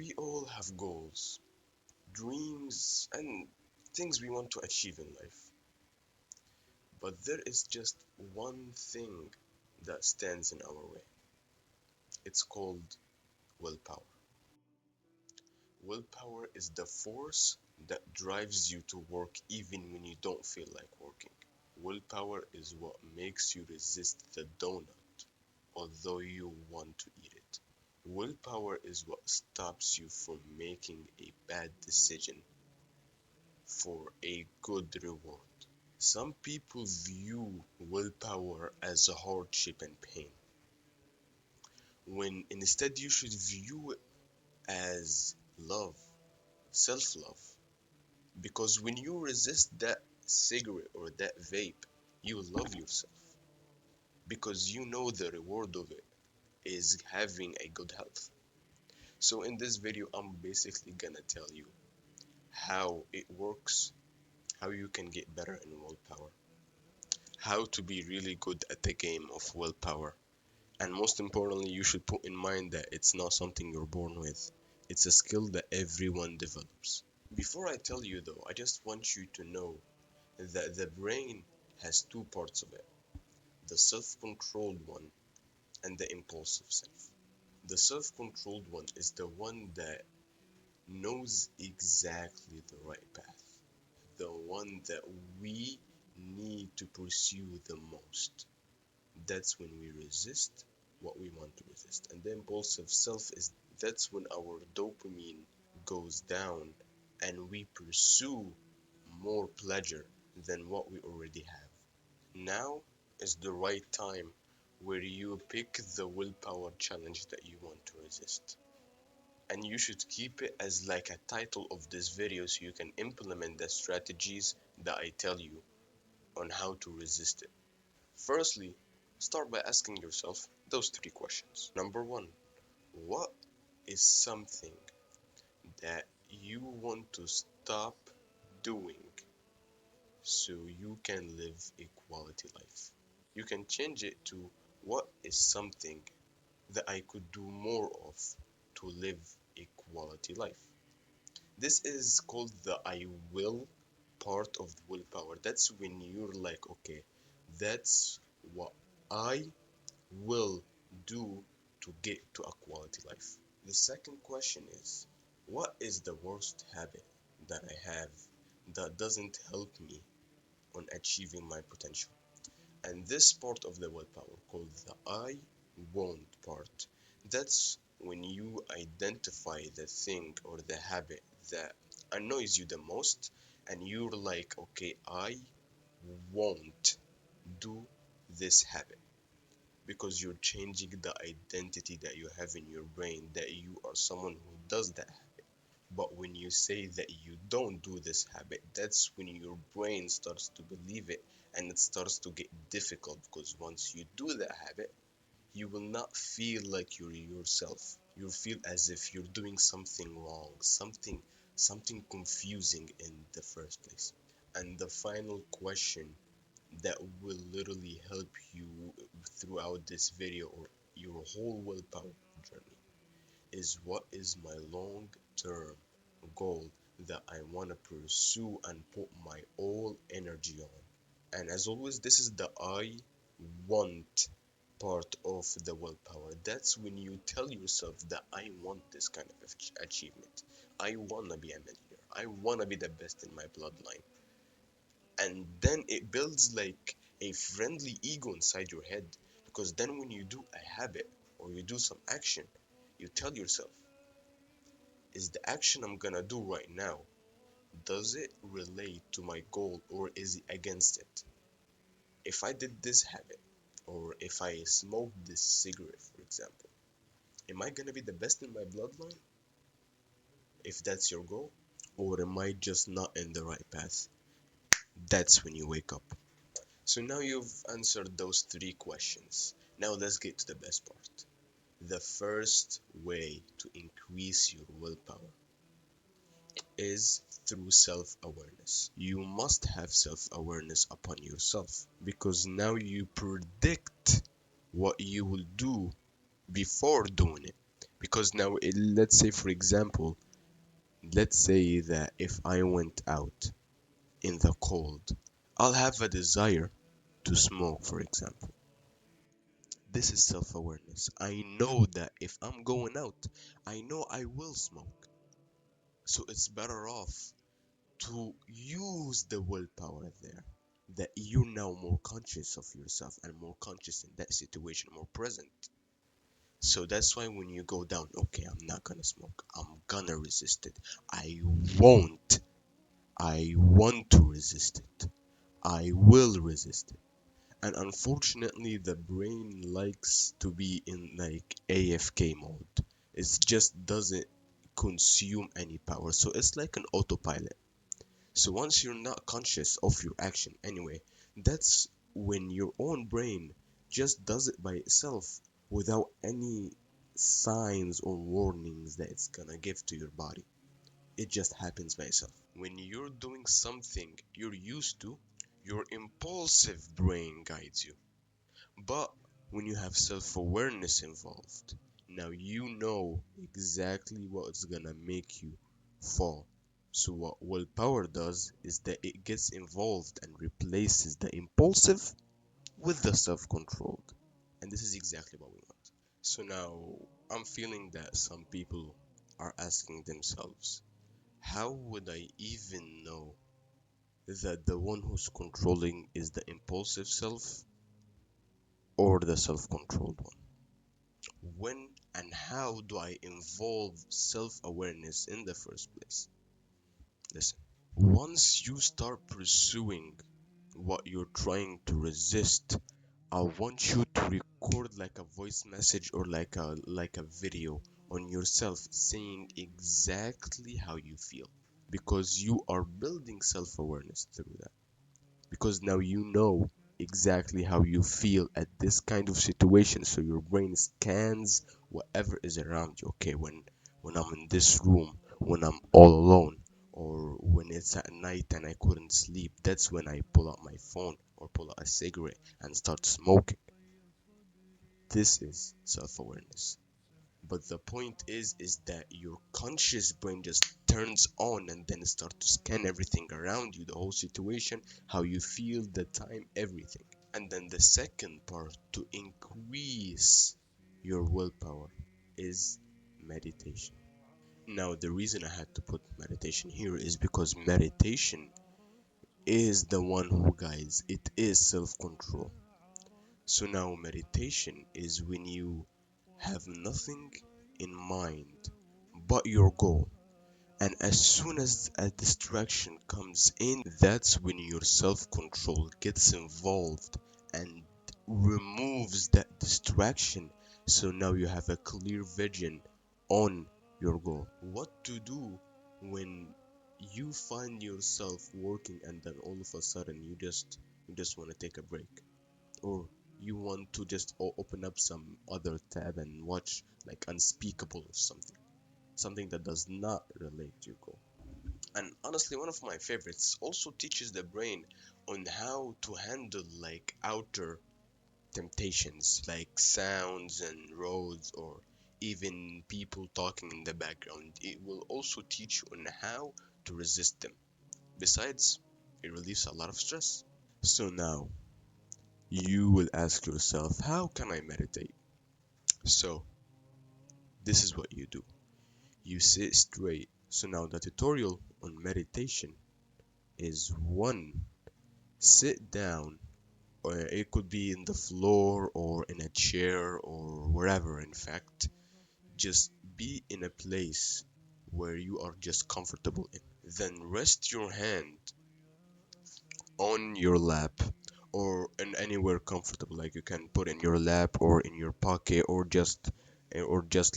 We all have goals, dreams, and things we want to achieve in life. But there is just one thing that stands in our way. It's called willpower. Willpower is the force that drives you to work even when you don't feel like working. Willpower is what makes you resist the donut, although you want to eat it. Willpower is what stops you from making a bad decision for a good reward. Some people view willpower as a hardship and pain, when instead you should view it as love, self love. Because when you resist that cigarette or that vape, you love yourself because you know the reward of it is having a good health. So, in this video, I'm basically gonna tell you how it works, how you can get better in willpower, how to be really good at the game of willpower. And most importantly, you should put in mind that it's not something you're born with. It's a skill that everyone develops. Before I tell you though, I just want you to know that the brain has two parts of it, the self-controlled one and the impulsive self. The self-controlled one is the one that knows exactly the right path, the one that we need to pursue the most. That's when we resist what we want to resist. And the impulsive self is that's when our dopamine goes down and we pursue more pleasure than what we already have. Now is the right time where you pick the willpower challenge that you want to resist. And you should keep it as like a title of this video so you can implement the strategies that I tell you on how to resist it. Firstly, start by asking yourself those three questions. Number one, what is something that you want to stop doing so you can live a quality life? You can change it to what is something that I could do more of to live a quality life. This is called the I will part of the willpower. That's when you're like, okay, that's what I will do to get to a quality life. The second question is, what is the worst habit that I have that doesn't help me on achieving my potential? And this part of the willpower called the I won't part. That's when you identify the thing or the habit that annoys you the most and you're like, okay, I won't do this habit because you're changing the identity that you have in your brain that you are someone who does that habit. But when you say that you don't do this habit, that's when your brain starts to believe it and it starts to get difficult because once you do that habit, you will not feel like you're yourself. You'll feel as if you're doing something wrong, something confusing in the first place. And the final question that will literally help you throughout this video or your whole willpower journey is what is my long term goal that I want to pursue and put my all energy on. And as always, this is the I want part of the willpower. That's when you tell yourself that I want this kind of achievement. I want to be a millionaire. I want to be the best in my bloodline. And then it builds like a friendly ego inside your head because then when you do a habit or you do some action, you tell yourself, is the action I'm gonna do right now, does it relate to my goal or is it against it? If I did this habit or if I smoked this cigarette, for example, am I gonna be the best in my bloodline if that's your goal? Or am I just not in the right path? That's when you wake up. So now you've answered those three questions. Now let's get to the best part. The first way to increase your willpower is through self awareness. You must have self awareness upon yourself because now you predict what you will do before doing it. Because now, let's say, for example, let's say that if I went out in the cold, I'll have a desire to smoke, for example. This is self awareness. I know that if I'm going out, I know I will smoke. So it's better off to use the willpower there. That you're now more conscious of yourself and more conscious in that situation, more present. So that's why when you go down, okay, I'm not gonna smoke. I'm gonna resist it. I won't. I want to resist it. I will resist it. And unfortunately, the brain likes to be in like AFK mode. It just doesn't consume any power. So it's like an autopilot. So once you're not conscious of your action anyway, that's when your own brain just does it by itself without any signs or warnings that it's gonna give to your body. It just happens by itself. When you're doing something you're used to, your impulsive brain guides you. But when you have self awareness involved, now you know exactly what's gonna make you fall. So, what willpower does is that it gets involved and replaces the impulsive with the self controlled. And this is exactly what we want. So, now I'm feeling that some people are asking themselves, how would I even know that the one who's controlling is the impulsive self or the self controlled one? When and how do I involve self awareness in the first place? Listen, once you start pursuing what you're trying to resist, I want you to record like a voice message or like a video on yourself saying exactly how you feel, because you are building self awareness through that. Because now you know exactly how you feel at this kind of situation, so your brain scans whatever is around you. Okay, when I'm in this room, when I'm all alone, or when it's at night and I couldn't sleep, that's when I pull out my phone or pull out a cigarette and start smoking. This is self-awareness. But the point is that your conscious brain just turns on and then start to scan everything around you, the whole situation, how you feel, the time, everything. And then the second part to increase your willpower is meditation. Now, the reason I had to put meditation here is because meditation is the one who guides, it is self control. So, now meditation is when you have nothing in mind but your goal. And as soon as a distraction comes in, that's when your self control gets involved and removes that distraction. So now you have a clear vision on your goal. What to do when you find yourself working and then all of a sudden you just want to take a break, or you want to just open up some other tab and watch like Unspeakable or something that does not relate to your goal. And honestly, one of my favorites also teaches the brain on how to handle like outer temptations, like sounds and roads, or even people talking in the background. It will also teach you on how to resist them. Besides, it relieves a lot of stress. So now you will ask yourself, how can I meditate? So this is what you do. You sit straight. So now the tutorial on meditation is one, sit down, or it could be in the floor or in a chair or wherever, in fact. Just be in a place where you are just comfortable in. Then rest your hand on your lap or in anywhere comfortable, like you can put in your lap or in your pocket, or just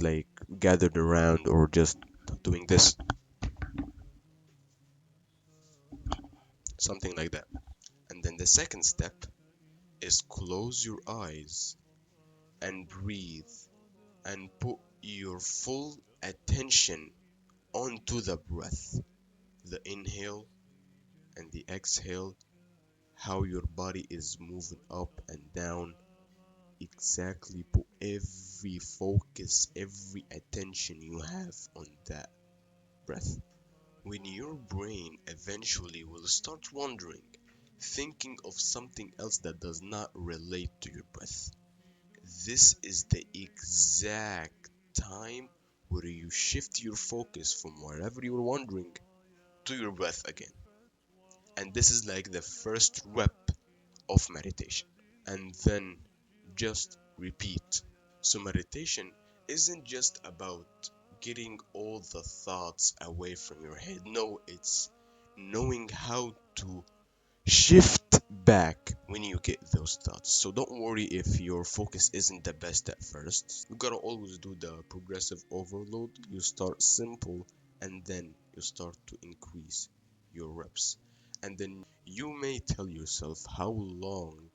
like gathered around, or just doing this, something like that. And then the second step is close your eyes and breathe and put your full attention onto the breath, the inhale and the exhale, how your body is moving up and down, exactly put every focus, every attention you have on that breath. When your brain eventually will start wandering, thinking of something else that does not relate to your breath, this is the exact time where you shift your focus from wherever you're wandering to your breath again. And this is like the first rep of meditation. And then just repeat. So, meditation isn't just about getting all the thoughts away from your head. No, it's knowing how to shift back when you get those thoughts. So don't worry if your focus isn't the best at first. You gotta always do the progressive overload. You start simple and then you start to increase your reps. And then you may tell yourself, how long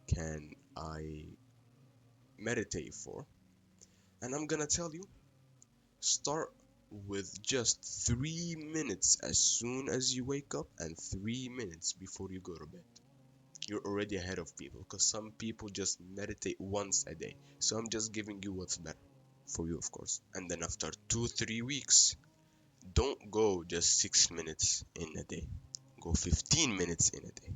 can I meditate for? And I'm gonna tell you, start with just 3 minutes as soon as you wake up and 3 minutes before you go to bed. You're already ahead of people because some people just meditate once a day. So I'm just giving you what's better for you, of course. And then after 2, 3 weeks, don't go just 6 minutes in a day, go 15 minutes in a day.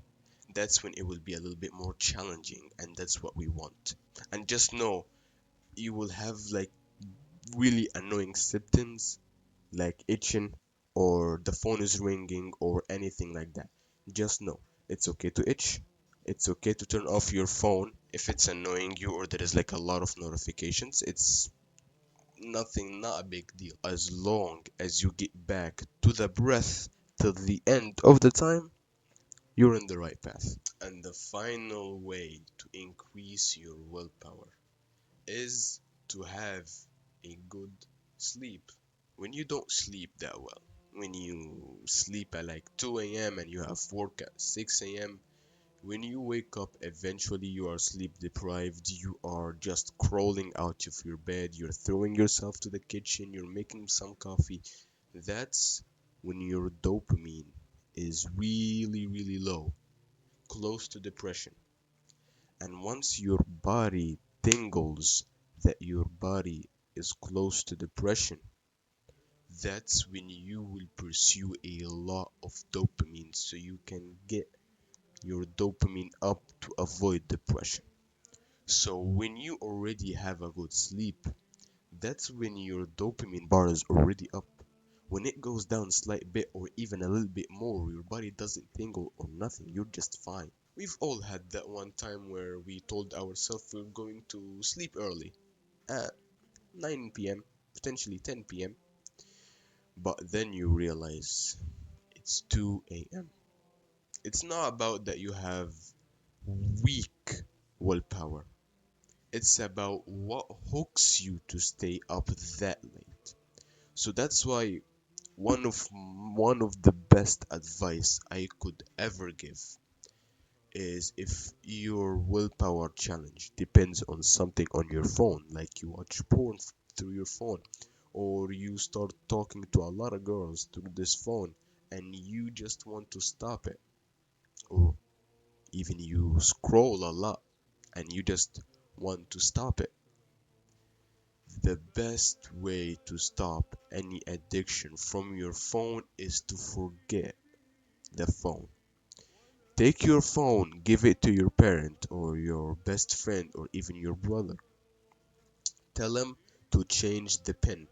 That's when it will be a little bit more challenging, and that's what we want. And just know you will have like really annoying symptoms like itching or the phone is ringing or anything like that. Just know it's okay to itch. It's okay to turn off your phone if it's annoying you or there is like a lot of notifications. It's nothing, not a big deal. As long as you get back to the breath till the end of the time, you're in the right path. And the final way to increase your willpower is to have a good sleep. When you don't sleep that well, when you sleep at like 2 a.m. and you have work at 6 a.m., when you wake up, eventually you are sleep deprived, you are just crawling out of your bed, you're throwing yourself to the kitchen, you're making some coffee. That's when your dopamine is really, really low, close to depression. And once your body tingles that your body is close to depression, that's when you will pursue a lot of dopamine so you can get your dopamine up to avoid depression. So when you already have a good sleep, that's when your dopamine bar is already up. When it goes down a slight bit or even a little bit more, your body doesn't tingle or nothing, you're just fine. We've all had that one time where we told ourselves we're going to sleep early at 9 p.m., potentially 10 p.m., but then you realize it's 2 a.m. It's not about that you have weak willpower. It's about what hooks you to stay up that late. So that's why one of the best advice I could ever give is if your willpower challenge depends on something on your phone, like you watch porn through your phone, or you start talking to a lot of girls through this phone and you just want to stop it, or even you scroll a lot and you just want to stop it. The best way to stop any addiction from your phone is to forget the phone. Take your phone, give it to your parent or your best friend or even your brother. Tell them to change the pin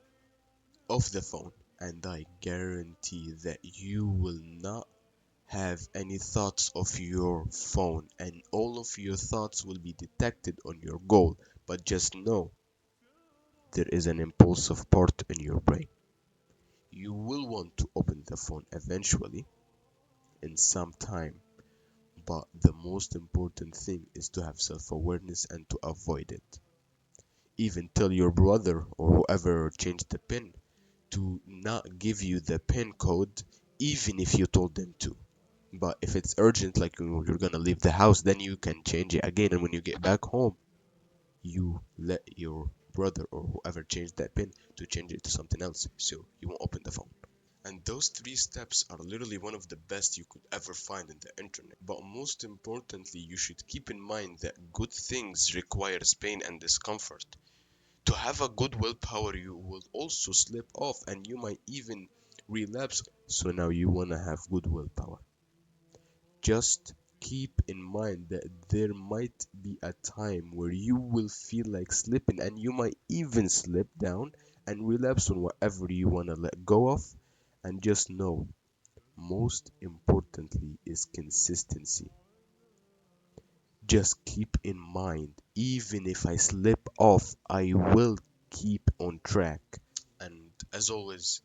of the phone, and I guarantee that you will not have any thoughts of your phone, and all of your thoughts will be detected on your goal. But just know there is an impulsive part in your brain. You will want to open the phone eventually in some time, but the most important thing is to have self awareness and to avoid it. Even tell your brother or whoever changed the pin to not give you the pin code, even if you told them to. But if it's urgent, like you're gonna leave the house, then you can change it again. And when you get back home, you let your brother or whoever changed that pin to change it to something else, so you won't open the phone. And those three steps are literally one of the best you could ever find in the internet. But most importantly, you should keep in mind that good things requires pain and discomfort. To have a good willpower, you will also slip off and you might even relapse. So now you want to have good willpower. Just keep in mind that there might be a time where you will feel like slipping and you might even slip down and relapse on whatever you want to let go of. And just know, most importantly, is consistency. Just keep in mind, even if I slip off, I will keep on track. And as always,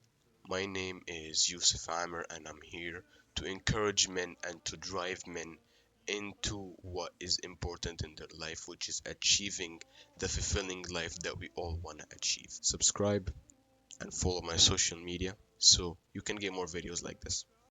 my name is Yusuf Amer, and I'm here to encourage men and to drive men into what is important in their life, which is achieving the fulfilling life that we all want to achieve. Subscribe and follow my social media so you can get more videos like this.